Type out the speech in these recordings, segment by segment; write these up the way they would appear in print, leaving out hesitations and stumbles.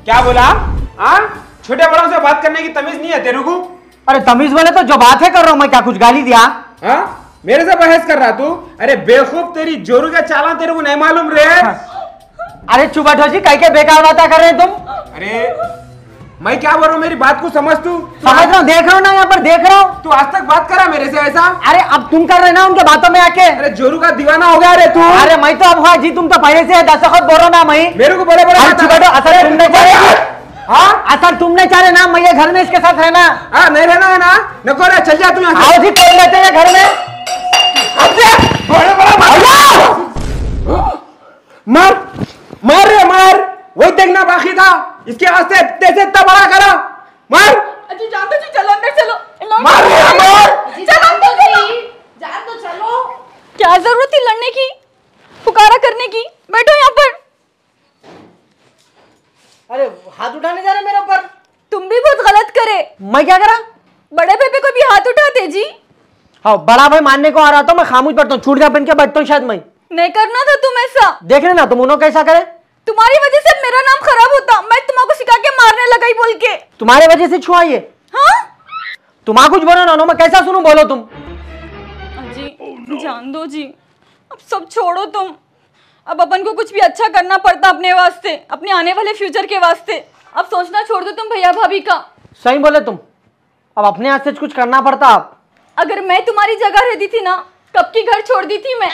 क्या बोला? हाँ, छोटे बड़ों से बात करने की तमीज नहीं है तेरे को? अरे तमीज वाले तो जो बात है कर रहा हूँ मैं, क्या कुछ गाली दिया? हाँ, मेरे से बहस कर रहा तू? अरे बेवकूफ, तेरी जोरू का चालान तेरे को नहीं मालूम रे? अरे चुप बैठो जी, कई के बेकार बातें कर रहे हैं तुम? अरे मैं क्या बोल रहा हूँ, मेरी बात को समझ तू। समझ रहा हूँ, देख रहा हूँ ना, यहाँ पर देख रहा हूँ। तू आज तक बात करा मेरे से ऐसा? अरे अब तुम कर रहे ना उनके बातों में आके। अरे जोरू का दीवाना हो गया रे तू। अरे मैं तो अब हुआ जी, तुम तो पहले से दस्तखत बोलो ना मैं। मेरे को बड़े बड़े चुप बैठो, असल तुमने चाहे। हाँ, असल तुमने चाहे ना मैं ये घर में इसके साथ रहना। हाँ, नहीं रहना है ना? नको रे, चल जा तू यहाँ से। आओ जी, कोई लेते हैं घर में। बड़े बड़ा मार मार रे मार, वही देखना बाकी था, इसके वास्ते तेरे इतना बड़ा करा। मार अजी जान दो जी, चलो अंदर चलो। मार रे मार। चलो अंदर चलो, जान दो चलो। क्या जरूरत थी लड़ने की, पुकारा करने की? बैठो यहाँ पर। अरे हाथ उठाने जा रहे मेरे ऊपर। तुम भी बहुत गलत करे। मैं क्या करा? बड़े बेबे को भी हाथ उठाते जी। हाँ, बड़ा भाई मानने को आ रहा था, मैं खामोश बैठता हूँ, छूट गया पहन के बैठता हूँ शायद मैं। नहीं करना था तुम ऐसा। देख रहे ना तुम उन्होंने कैसा करे। तुम्हारी वजह से मेरा नाम खराब होता, मैं तुम्हारे सिखा के मारने लगा ही बोल के। तुम्हारे वजह से छुआ ये। हाँ, तुम्हारा कुछ बोलो ना, मैं कैसा सुनूं, बोलो तुम। अजी जान दो जी, अब सब छोड़ो तुम। अब अपन को कुछ भी अच्छा करना पड़ता अपने वास्ते, अपने आने वाले फ्यूचर के वास्ते। अब सोचना छोड़ दो तुम भैया भाभी का। सही बोले तुम, अब अपने हाथ से कुछ करना पड़ता। आप अगर मैं तुम्हारी जगह रहती थी ना, कब की घर छोड़ दी थी मैं,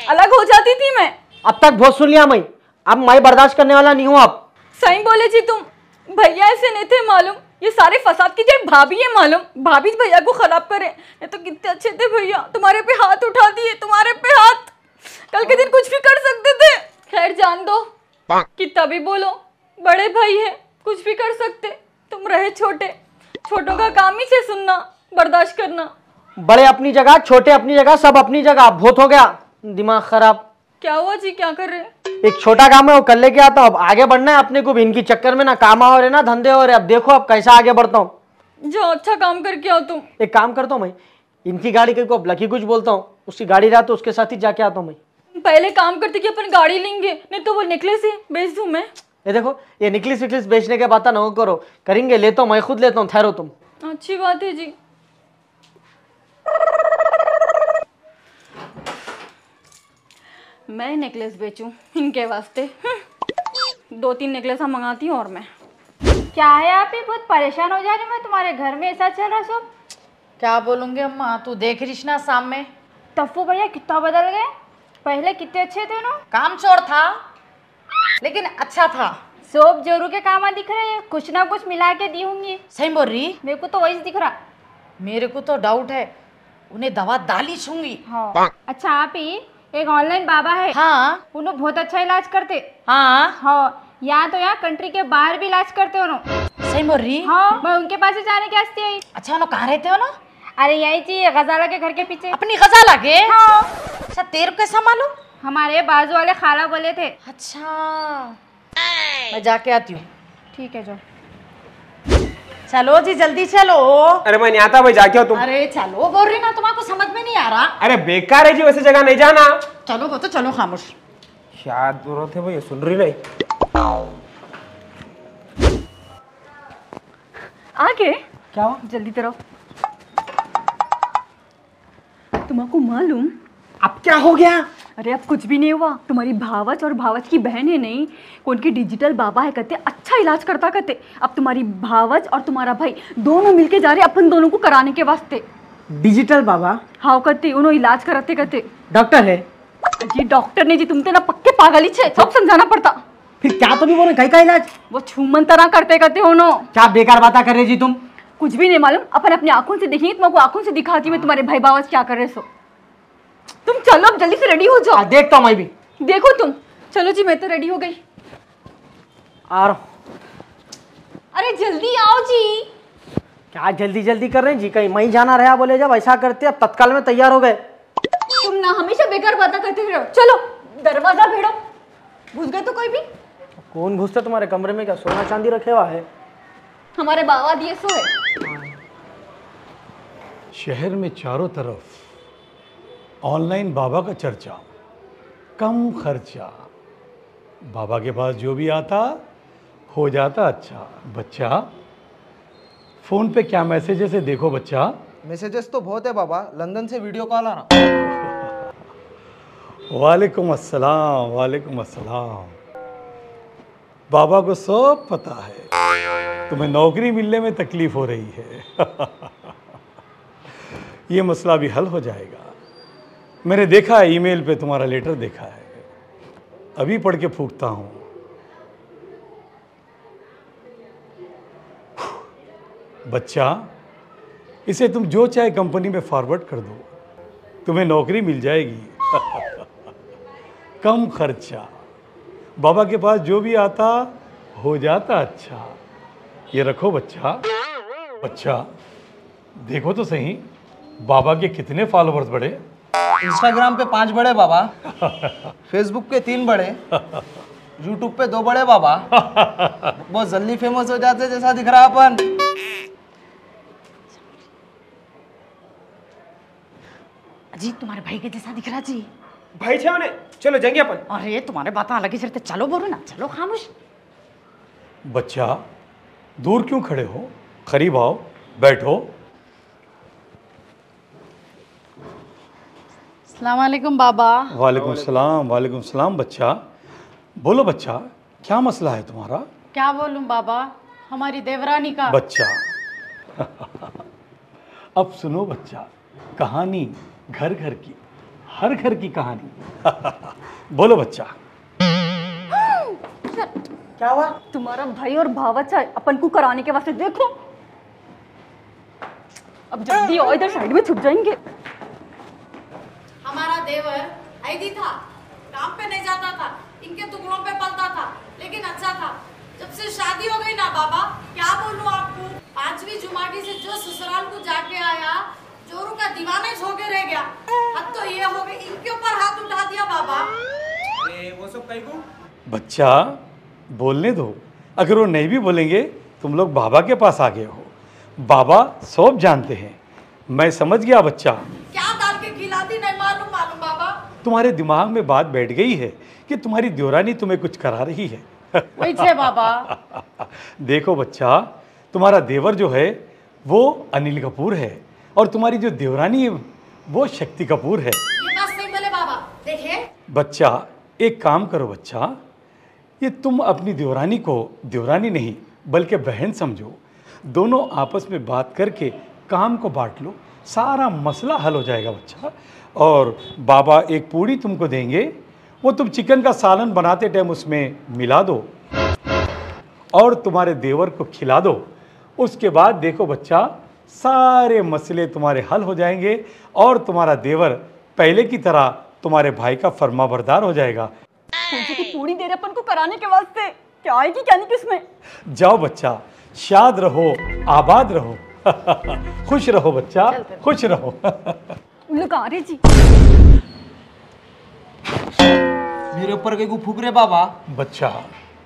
अलग हो जाती थी मैं। अब तक बहुत सुन लिया मैं, अब मैं बर्दाश्त करने वाला नहीं हूँ। अब सही बोले जी तुम, भैया ऐसे नहीं थे मालूम, ये सारे फसाद की जड़ भाभी है मालूम। भाभी भैया को खराब करे, ये तो कितने अच्छे थे भैया, तुम्हारे पे हाथ उठा दिए, तुम्हारे पे हाथ। कल के दिन कुछ भी कर सकते थे। खैर जान दो, कितना भी बोलो, बड़े भाई है, कुछ भी कर सकते। तुम रहे छोटे, छोटों का काम ही से सुनना, बर्दाश्त करना। बड़े अपनी जगह, छोटे अपनी जगह, सब अपनी जगह। बहुत हो गया दिमाग खराब। क्या हुआ जी, क्या कर रहे हैं? एक छोटा काम है वो कर लेके आता हूँ, अब आगे बढ़ना है अपने को भी। इनकी चक्कर में ना काम हो रहे ना धंधे हो रहे। अब देखो अब कैसा आगे बढ़ता हूँ। जो अच्छा काम करके आओ तुम। एक काम करता हूँ मैं, इनकी गाड़ी को लकी कुछ बोलता हूँ, उसकी गाड़ी रहा तो उसके साथ ही जाके आता हूँ मैं। पहले काम करते कि अपन गाड़ी लेंगे, नहीं तो वो नेकलेस ही बेच दूं मैं। ये देखो, ये निकलिस विकलिस बेचने के बात ना करो, करेंगे, लेता हूँ मैं खुद लेता हूँ, ठहरो तुम। अच्छी बात है जी। मैं नेकलेस बेचूं इनके वास्ते? 2-3 नेकलेस हम मंगाती हूँ। और मैं क्या है, आप ही बहुत परेशान हो जा रही। मैं तुम्हारे घर में ऐसा चल रहा सब। क्या बोलूंगे अम्मा, तू देख रही ना सामने, तफ्फू भैया कितना बदल गए। पहले कितने अच्छे थे ना। काम चोर था लेकिन अच्छा था। सब जोरू के काम दिख रहे हैं, कुछ ना कुछ मिला के दी होंगी। सही बोल रही? मेरे को तो वही दिख रहा। मेरे को तो डाउट है, उन्हें दवा डाली छूंगी। हाँ। अच्छा आप ही, एक ऑनलाइन बाबा है। हाँ। उन्होंने बहुत अच्छा इलाज करते। हाँ हाँ, यहाँ तो यहाँ कंट्री के बाहर भी इलाज करते हो ना। सही बोल रही? हाँ, मैं उनके पास ही जाने के वास्ते आई। अच्छा, उन्होंने कहाँ रहते हो ना? अरे यही चाहिए, गजाला के घर के पीछे। अपनी गजाला के? हाँ। अच्छा, तेरे को कैसा मालूम? हमारे बाजू वाले खाला बोले थे। अच्छा, मैं जाके आती हूँ। ठीक है, जो चलो जी, जल्दी चलो। अरे मैं नहीं आता भाई, जाके आओ तुम। अरे चलो बोल रही ना, तुम्हारे समझ में नहीं आ रहा? अरे बेकार है जी, वैसे जगह नहीं जाना। चलो वो तो चलो, खामोश। क्या जरूरत है भाई, सुन रही नहीं? आगे क्या हुआ? जल्दी तरफ। तुमको मालूम अब क्या हो गया? अरे अब कुछ भी नहीं हुआ। तुम्हारी भावच और भावच की बहन है नहीं, कौन की डिजिटल बाबा है कहते, अच्छा इलाज करता कहते। अब तुम्हारी भावच और तुम्हारा भाई दोनों मिलके जा रहे अपन दोनों को कराने के वास्ते। डिजिटल बाबा? हाँ कहते, उन्होंने इलाज कराते कहते। डॉक्टर है जी? डॉक्टर नहीं जी, तुम तो ना पक्के पागल ही छे, सब समझाना पड़ता। फिर क्या तो भी बोले, कहीं का इलाज? वो छूमन तरह करते कहते हो नो। क्या बेकार बात कर रहे जी तुम? कुछ भी नहीं मालूम, अपन अपनी आंखों से देखेंगे, तुमको आंखों से दिखाती मैं तुम्हारे भाई भावच क्या कर रहे सो। तुम चलो अब जल्दी से रेडी हो जाओ। देखता हूँ मैं भी। देखो तुम, चलो जी, मैं तो रेडी हो गई। आ रहा हूँ। अरे जल्दी आओ जी। क्या जल्दी जल्दी कर रहे हैं जी, कहीं मैं जाना रहा बोले जब ऐसा करते, अब तत्काल में तैयार हो गए। तुम ना हमेशा बेकार बातें करते रहो। चलो दरवाजा भेड़ो। घुस गए तो कोई भी? कौन घुसता तुम्हारे कमरे में? क्या सोना चांदी रखे हुआ है? हमारे बाबा दिए सो है। शहर में चारों तरफ ऑनलाइन बाबा का चर्चा, कम खर्चा। बाबा के पास जो भी आता हो जाता अच्छा। बच्चा फ़ोन पे क्या मैसेजेस है देखो बच्चा। मैसेजेस तो बहुत है बाबा, लंदन से वीडियो कॉल आ रहा। वालेकुम अस्सलाम, वालेकुम अस्सलाम। बाबा को सब पता है तुम्हें नौकरी मिलने में तकलीफ हो रही है। ये मसला भी हल हो जाएगा। मैंने देखा है, ईमेल पे तुम्हारा लेटर देखा है, अभी पढ़ के फूंकता हूँ। बच्चा इसे तुम जो चाहे कंपनी में फॉरवर्ड कर दो, तुम्हें नौकरी मिल जाएगी। कम खर्चा, बाबा के पास जो भी आता हो जाता अच्छा। ये रखो बच्चा। बच्चा देखो तो सही, बाबा के कितने फॉलोवर्स बढ़े। इंस्टाग्राम पे 5 बड़े बाबा, फेसबुक पे 3 बड़े, यूट्यूब पे 2 बड़े बाबा। बहुत जल्दी फेमस हो जाते जैसा दिख रहा अपन। जी तुम्हारे भाई के जैसा दिख रहा जी। भाई छे उन्हें, चलो जाएंगे अपन। अरे तुम्हारे बातें अलग ही चलते, चलो बोलो ना, चलो खामोश। बच्चा दूर क्यों खड़े हो, करीब आओ, बैठो। अस्सलाम वालेकुम बाबा। वालेकुम सलाम, वालेकुम सलाम। बच्चा बोलो बच्चा, क्या मसला है तुम्हारा। क्या बोलूं बाबा, हमारी देवरानी का। बच्चा अब सुनो बच्चा, कहानी घर घर की, हर घर की कहानी। बोलो बच्चा। क्या हुआ? तुम्हारा भाई और भावचा अपन को कराने के वास्ते देखो। अब जल्दी आओ, इधर साइड में छुप जाएंगे। हमारा देवर ऐदी था, काम पे नहीं जाता था, इनके टुकड़ों पे पलता था, लेकिन अच्छा था। जब से शादी हो गई ना बाबा, क्या बोलूं आपको, 5वीं जुमाटी से जो ससुराल को जाके आया, जोरू का दीवाना ही होके रह गया। हद तो ये हो गई, इनके ऊपर हाथ उठा दिया बाबा। वो सब कहीं को? बच्चा बोलने दो, अगर वो नहीं भी बोलेंगे, तुम लोग बाबा के पास आ गए हो, बाबा सब जानते हैं। मैं समझ गया बच्चा। क्या डाल के खिलाती नहीं मालूम बाबा। तुम्हारे दिमाग में बात बैठ गई है कि तुम्हारी देवरानी तुम्हें कुछ करा रही है। वही छे बाबा। देखो बच्चा, तुम्हारा देवर जो है वो अनिल कपूर है, और तुम्हारी जो देवरानी है वो शक्ति कपूर है। ये बात सही बोले बाबा। देखे बच्चा एक काम करो बच्चा, ये तुम अपनी देवरानी को देवरानी नहीं बल्कि बहन समझो। दोनों आपस में बात करके काम को बांट लो, सारा मसला हल हो जाएगा बच्चा। और बाबा एक पूड़ी तुमको देंगे, वो तुम चिकन का सालन बनाते टाइम उसमें मिला दो और तुम्हारे देवर को खिला दो। उसके बाद देखो बच्चा, सारे मसले तुम्हारे हल हो जाएंगे और तुम्हारा देवर पहले की तरह तुम्हारे भाई का फर्माबरदार हो जाएगा। की पूरी देर अपन को कराने के वास्ते, क्या आएगी क्या नहीं किसमें। जाओ बच्चा, शाद रहो, आबाद रहो। खुश रहो बच्चा, खुश रहो। उन लोग आ रहे जी। मेरे ऊपर कहीं को फूक रहे बाबा। बच्चा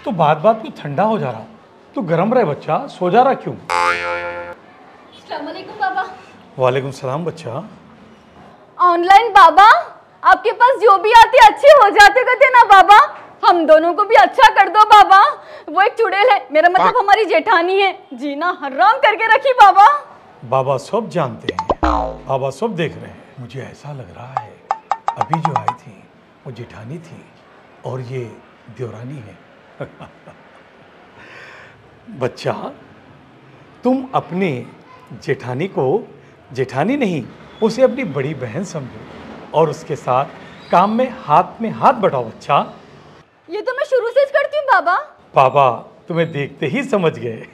तो बात बात को ठंडा हो जा रहा, तो गर्म रहे बच्चा, सो जा रहा क्यों। अस्सलाम वालेकुम बाबा। वालेकुम सलाम बच्चा। ऑनलाइन बाबा, आपके पास जो भी आते अच्छे हो जाते कहते ना बाबा, हम दोनों को भी अच्छा कर दो बाबा। वो एक चुड़ैल है, मेरा मतलब हमारी जेठानी है, जीना हराम करके रखी बाबा। बाबा सब जानते हैं, बाबा सब देख रहे हैं। मुझे ऐसा लग रहा है अभी जो आई थी वो जेठानी थी और ये देवरानी है। बच्चा तुम अपने जेठानी को जेठानी नहीं, उसे अपनी बड़ी बहन समझो और उसके साथ काम में हाथ बटाओ बच्चा। ये तो मैं शुरू से ही करती हूँ बाबा। बाबा तुम्हें देखते ही समझ गए।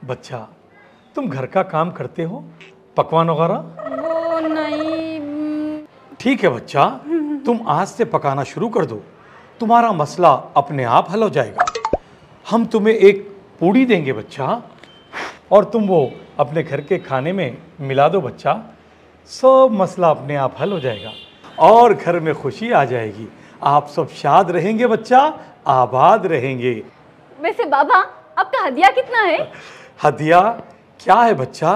बच्चा तुम घर का काम करते हो, पकवान वगैरह। वो नहीं। ठीक है बच्चा, तुम आज से पकाना शुरू कर दो, तुम्हारा मसला अपने आप हल हो जाएगा। हम तुम्हें एक पूड़ी देंगे बच्चा, और तुम वो अपने घर के खाने में मिला दो बच्चा, सब मसला अपने आप हल हो जाएगा और घर में खुशी आ जाएगी। आप सब शाद रहेंगे बच्चा, आबाद रहेंगे। वैसे बाबा आपका हदिया कितना है? हदिया क्या है बच्चा,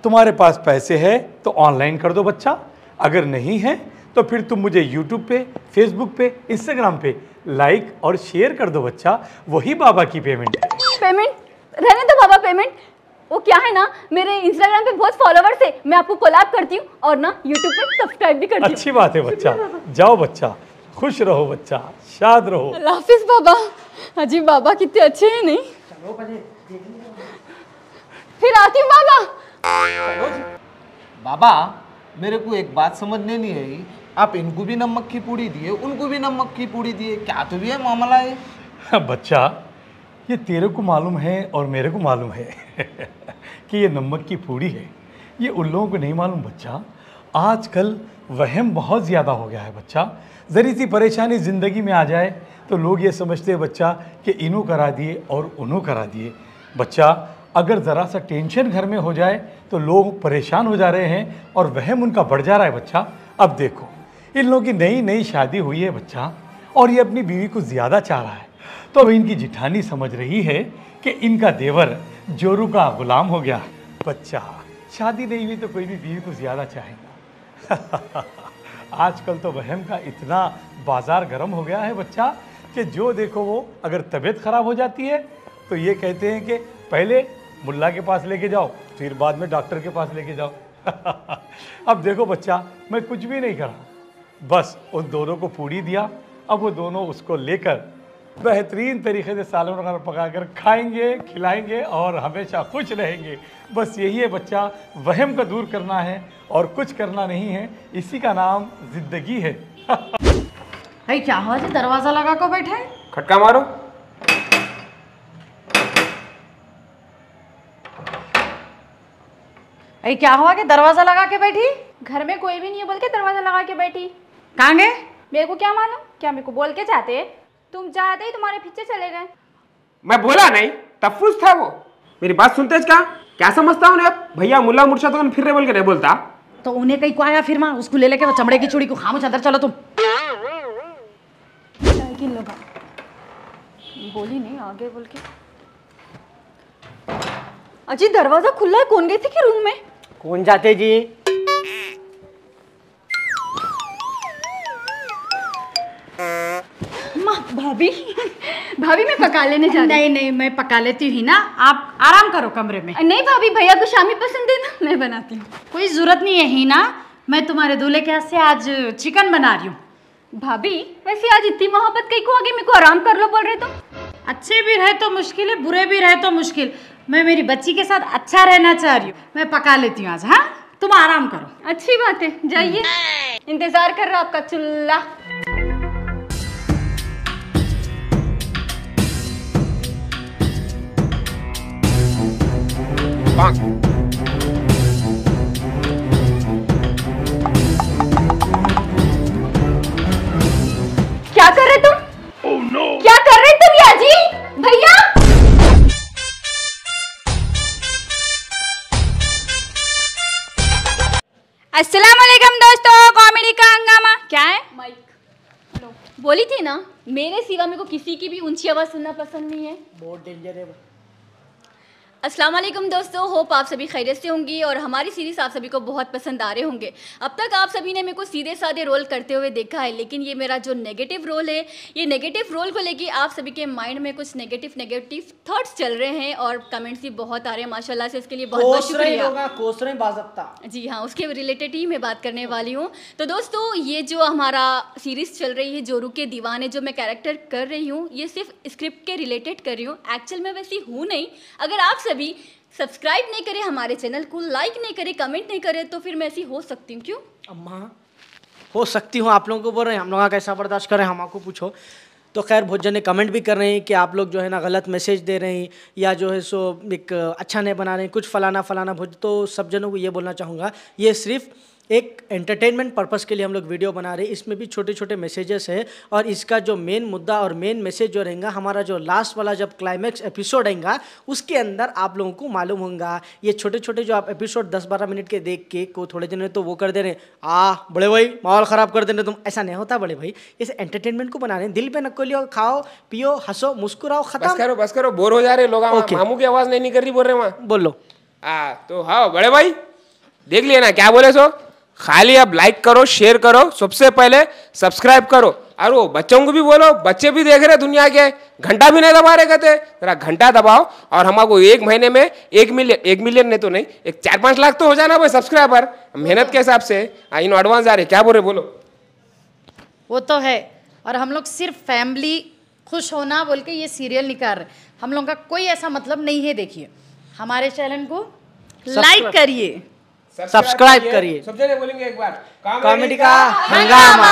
तुम्हारे पास पैसे है तो ऑनलाइन कर दो बच्चा, अगर नहीं है तो फिर तुम मुझे यूट्यूब पे, फेसबुक पे, इंस्टाग्राम पे लाइक और शेयर कर दो बच्चा, वही बाबा की पेमेंट है। पेमेंट रहने दो बाबा, पेमेंट वो क्या है ना, मेरे इंस्टाग्राम पे बहुत फॉलोवर्स है, मैं आपको कोलैब करती हूँ और ना यूट्यूब पे सब्सक्राइब भी करती हूँ। अच्छी बात है बच्चा, जाओ बच्चा, खुश रहो बच्चा, शाद रहो। अल्लाह हाफिज बाबा। अजी बाबा कितने अच्छे हैं नहीं। फिर आती हूँ बाबा। बाबा मेरे को एक बात समझने नहीं आई, आप इनको भी नमक की पूड़ी दिए, उनको भी नमक की पूड़ी दिए, क्या तो भी है मामला है? बच्चा ये तेरे को मालूम है और मेरे को मालूम है कि ये नमक की पूड़ी है, ये उन लोगों को नहीं मालूम बच्चा। आजकल वहम बहुत ज़्यादा हो गया है बच्चा। ज़री सी परेशानी ज़िंदगी में आ जाए तो लोग ये समझते हैं बच्चा कि इन्हों करा दिए और उन्हों करा दिए। बच्चा अगर ज़रा सा टेंशन घर में हो जाए तो लोग परेशान हो जा रहे हैं और वहम उनका बढ़ जा रहा है बच्चा। अब देखो इन लोगों की नई नई शादी हुई है बच्चा और ये अपनी बीवी को ज़्यादा चाह रहा है, तो अब इनकी जिठानी समझ रही है कि इनका देवर जोरू का गुलाम हो गया। बच्चा शादी नहीं हुई तो कोई भी बीवी को ज़्यादा चाहेगा। आजकल तो वहम का इतना बाजार गर्म हो गया है बच्चा कि जो देखो वो, अगर तबीयत खराब हो जाती है तो ये कहते हैं कि पहले मुल्ला के पास लेके जाओ, फिर बाद में डॉक्टर के पास लेके जाओ। अब देखो बच्चा, मैं कुछ भी नहीं करा, बस उन दोनों को पूड़ी दिया। अब वो दोनों उसको लेकर बेहतरीन तरीके से सालन वगैरह पकाकर खाएंगे, खिलाएंगे और हमेशा खुश रहेंगे। बस यही है बच्चा, वहम को दूर करना है और कुछ करना नहीं है, इसी का नाम जिंदगी है। भाई क्या हुआ जी, दरवाजा लगा कर बैठे हैं? खटका मारो। भाई क्या हुआ कि दरवाजा लगा के बैठी? घर में कोई भी नहीं है बोल के दरवाजा लगा के बैठी। कहाँ गए? मेरे को क्या मालूम, क्या मेरे को बोल के जाते? तुम चाहते ही तुम्हारे पीछे चले गए। मैं बोला नहीं, तफ्फुज था वो। मेरी बात सुनते क्या समझता हूँ भैया मुल्ला मुर्शद तो फिर बोल के नहीं बोलता। तो उन्हें कहीं को आया फिर मां उसको ले लेके वो चमड़े की चूड़ी को खामोश अंदर चलो तुम। बोली नहीं आगे बोल के। अजी दरवाजा खुला है, कौन गई थी कि रूम में? कौन जाते जी? माँ भाभी भाभी मैं पका लेने जा रही नहीं नहीं मैं पका लेती हूँ ना, आप आराम करो कमरे में। नहीं भाभी, भैया को शामी पसंद है ना, मैं बनाती हूँ। कोई जरूरत नहीं है ही ना, मैं तुम्हारे दूल्हे के हाथ से आज चिकन बना रही हूँ। भाभी वैसे आज इतनी मोहब्बत कहीं को आगे मेरे को आराम कर लो बोल रहे तो? अच्छे भी रहे तो मुश्किल है, बुरे भी रहे तो मुश्किल। मैं मेरी बच्ची के साथ अच्छा रहना चाह रही हूँ, मैं पका लेती हूँ आज। हाँ तुम आराम करो। अच्छी बात है, जाइए, इंतजार कर रहा आपका चुल्ला। क्या कर रहे तुम? oh, no. क्या कर रहे तुम याजी? भैया अस्सलाम वालेकुम दोस्तों, कॉमेडी का हंगामा। क्या है? माइक बोली थी ना, मेरे सिवा मेरे को किसी की भी ऊंची आवाज सुनना पसंद नहीं है। बहुत डेंजर है। अस्सलाम वालेकुम दोस्तों, होप आप सभी खैरियत से होंगी और हमारी सीरीज़ आप सभी को बहुत पसंद आ रहे होंगे। अब तक आप सभी ने मेरे को सीधे साधे रोल करते हुए देखा है, लेकिन ये मेरा जो नेगेटिव रोल है, ये नेगेटिव रोल को लेके आप सभी के माइंड में कुछ नेगेटिव थॉट्स चल रहे हैं और कमेंट्स भी बहुत आ रहे हैं माशाल्लाह से, इसके लिए बहुत बहुत शुक्रिया। कोस रहे बाज़ाब्ता। जी हाँ, उसके रिलेटेड ही मैं बात करने वाली हूँ। तो दोस्तों ये जो हमारा सीरीज़ चल रही है जोरू के दीवाने, जो मैं कैरेक्टर कर रही हूँ, ये सिर्फ स्क्रिप्ट के रिलेटेड कर रही हूँ, एक्चुअल में वैसी हूँ नहीं। अगर आप सभी सब्सक्राइब नहीं करें हमारे चैनल को, लाइक नहीं करें, कमेंट नहीं करें, तो फिर मैं ऐसी हो सकती हूँ। क्यों अम्मा हो सकती हूँ? आप लोगों को बोल रहे हैं, हम लोग कैसा बर्दाश्त करें, हमको पूछो। तो खैर बहुत जने कमेंट भी कर रहे हैं कि आप लोग जो है ना गलत मैसेज दे रहे हैं या जो है सो एक अच्छा नहीं बना रहे हैं, कुछ फलाना भोज। तो सब जनों को ये बोलना चाहूँगा, ये सिर्फ एक एंटरटेनमेंट पर्पस के लिए हम लोग वीडियो बना रहे हैं। इसमें भी छोटे छोटे मैसेजेस है और इसका जो मेन मुद्दा और मेन मैसेज जो रहेगा, हमारा जो लास्ट वाला जब क्लाइमैक्स एपिसोड आएगा उसके अंदर आप लोगों को मालूम होगा। ये छोटे छोटे जो आप एपिसोड 10-12 मिनट के देख के को थोड़े दिन में तो वो कर दे रहे बड़े भाई माहौल ख़राब कर दे रहे तुम, ऐसा नहीं होता बड़े भाई। इसे एंटरटेनमेंट को बना रहे हैं, दिल पे नको लियो, खाओ पियो हंसो मुस्कुराओ, खत्म। बस करो, बोर हो जा रहे लोग। मामू की आवाज़ नहीं निकल रही, बोल रहे वहाँ। बोलो। तो हाँ बड़े भाई देख लिया ना क्या बोले सो। खाली अब लाइक करो, शेयर करो, सबसे पहले सब्सक्राइब करो। और वो बच्चों को भी बोलो, बच्चे भी देख रहे दुनिया के, घंटा भी नहीं दबा रहे कहते, जरा घंटा दबाओ। और हमको 1 महीने में 1 मिलियन नहीं तो नहीं, एक 4-5 लाख तो हो जाना भाई सब्सक्राइबर, मेहनत के हिसाब से इन एडवांस आ रहे। क्या बोल रहे बोलो? वो तो है। और हम लोग सिर्फ फैमिली खुश होना बोल के ये सीरियल निकाल रहे, हम लोग का कोई ऐसा मतलब नहीं है। देखिए हमारे चैनल को लाइक करिए, सब्सक्राइब करिए। सब जने बोलेंगे एक बार, कॉमेडी का हंगामा।